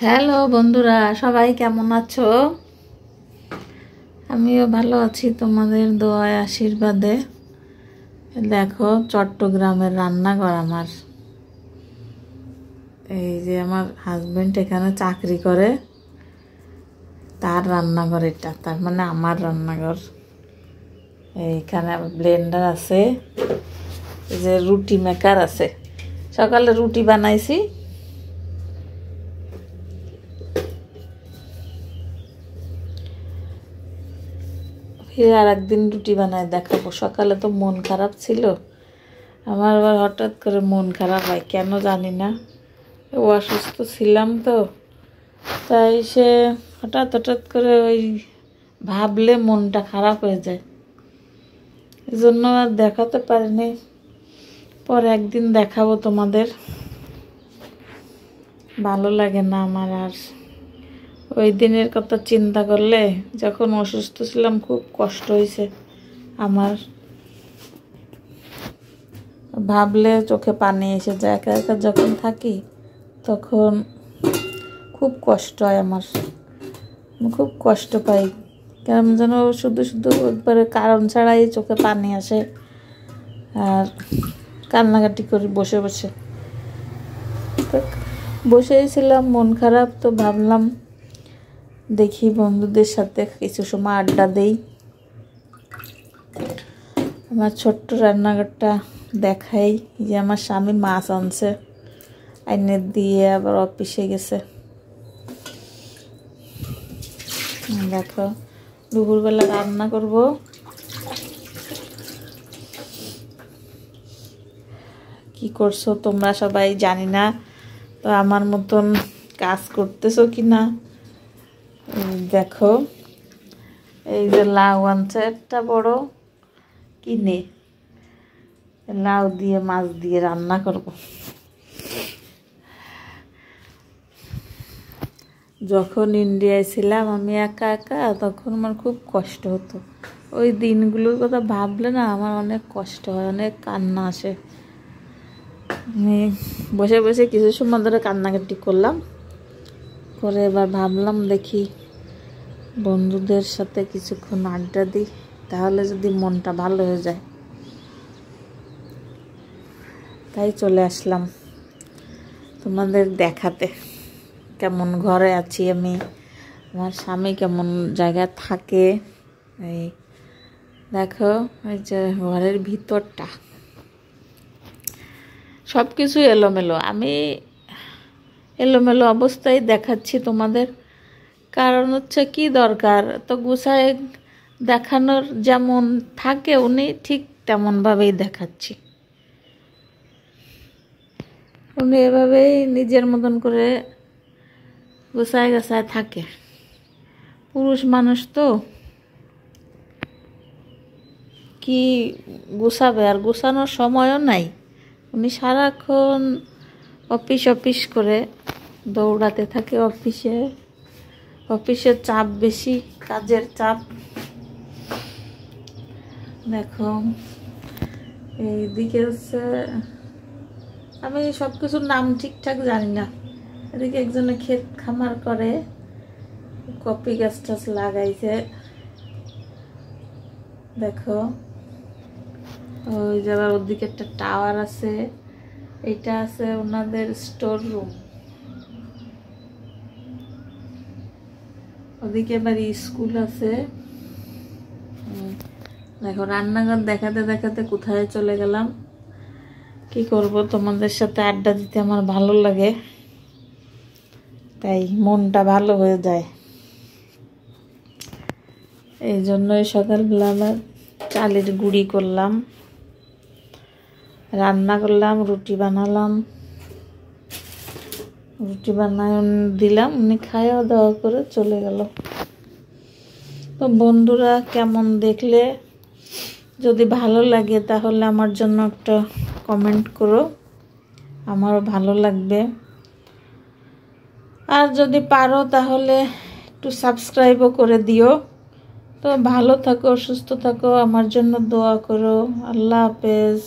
Hello বন্ধুরা, সবাই কেমন আছো? আমিও ভালো আছি তোমাদের দোয়ায় আশীর্বাদে। দেখো চট্টগ্রামের রান্নাঘর আমার। এই যে আমার হাজবেন্ড এখানে চাকরি করে, তার রান্নাঘর এটা, তার মানে আমার রান্নাঘর। এইখানে ব্লেন্ডার আছে, এই যে রুটি মেকার আছে। সকালে রুটি বানাইছি, ফির আর একদিন রুটি বানায় দেখাবো। সকালে তো মন খারাপ ছিল আমার, আবার হঠাৎ করে মন খারাপ হয় কেন জানি না। অসুস্থ ছিলাম তো, তাই সে হঠাৎ করে ওই ভাবলে মনটা খারাপ হয়ে যায়, এই জন্য আর দেখাতে পারিনি। পরে একদিন দেখাবো তোমাদের। ভালো লাগে না আমার আর ওই দিনের কথা চিন্তা করলে। যখন অসুস্থ ছিলাম খুব কষ্ট হয়েছে আমার, ভাবলে চোখে পানি এসে যায়। একা একা যখন থাকি তখন খুব কষ্ট হয় আমার, খুব কষ্ট পাই। কেমন যেন শুধু শুধু একবারে কারণ ছাড়াই চোখে পানি আসে আর কান্নাকাটি করি বসে বসে। বসেই ছিলাম, মন খারাপ, তো ভাবলাম দেখি বন্ধুদের সাথে কিছু সময় আড্ডা দেই। আমার ছোট্ট রান্নাঘরটা দেখাই। যে আমার স্বামী মাছ আনছে, আইনে দিয়ে আবার অফিসে গেছে। দেখো দুপুরবেলা রান্না করব। কি করছো তোমরা সবাই জানি না, তো আমার মতন কাজ করতেছো কি না। দেখো এই যে লাউ আনছে একটা বড় কিনে, লাউ দিয়ে মাছ দিয়ে রান্না করব। যখন ইন্ডিয়ায় ছিলাম আমি একা একা, তখন আমার খুব কষ্ট হতো। ওই দিনগুলোর কথা ভাবলে না আমার অনেক কষ্ট হয়, অনেক কান্না আসে। আমি বসে বসে কিছু সময় ধরে কান্নাকাটি করলাম, করে এবার ভাবলাম দেখি বন্ধুদের সাথে কিছুক্ষণ আড্ডা দিই, তাহলে যদি মনটা ভালো হয়ে যায়। তাই চলে আসলাম তোমাদের দেখাতে কেমন ঘরে আছি আমি, আমার স্বামী কেমন জায়গায় থাকে। এই দেখো এই যে ঘরের ভিতরটা সব কিছু এলোমেলো, আমি এলোমেলো অবস্থায় দেখাচ্ছি তোমাদের। কারণ হচ্ছে কি দরকার, তো গুছায় দেখানোর যেমন থাকে উনি ঠিক তেমনভাবেই দেখাচ্ছি। উনি এভাবেই নিজের মতন করে গোছায় গাছায় থাকে। পুরুষ মানুষ তো কি গুছাবে, আর গুছানোর সময়ও নাই। উনি সারাক্ষণ অফিস করে দৌড়াতে থাকে অফিসে। অফিসের চাপ বেশি, কাজের চাপ। দেখো এইদিকে হচ্ছে, আমি সব কিছুর নাম ঠিকঠাক জানি না। এদিকে একজনে ক্ষেত খামার করে, কপি গাছ টাছ লাগাইছে। দেখো ওই জায়গার ওদিকে একটা টাওয়ার আছে, এইটা আছে ওনাদের স্টোর রুম। ওদিকে এবার স্কুল আছে। দেখো রান্নাঘর দেখাতে দেখাতে কোথায় চলে গেলাম। কি করব, তোমাদের সাথে আড্ডা দিতে আমার ভালো লাগে, তাই মনটা ভালো হয়ে যায়। এই জন্যই সকালবেলা আবার চালের গুঁড়ি করলাম, রান্না করলাম, রুটি বানালাম। রুটি বানায় দিলাম, উনি খাওয়া দাওয়া করে চলে গেল। তো বন্ধুরা কেমন দেখলে, যদি ভালো লাগে তাহলে আমার জন্য একটা কমেন্ট করো, আমারও ভালো লাগবে। আর যদি পারো তাহলে একটু সাবস্ক্রাইবও করে দিও। তো ভালো থাকো, সুস্থ থাকো, আমার জন্য দোয়া করো। আল্লাহ হাফেজ।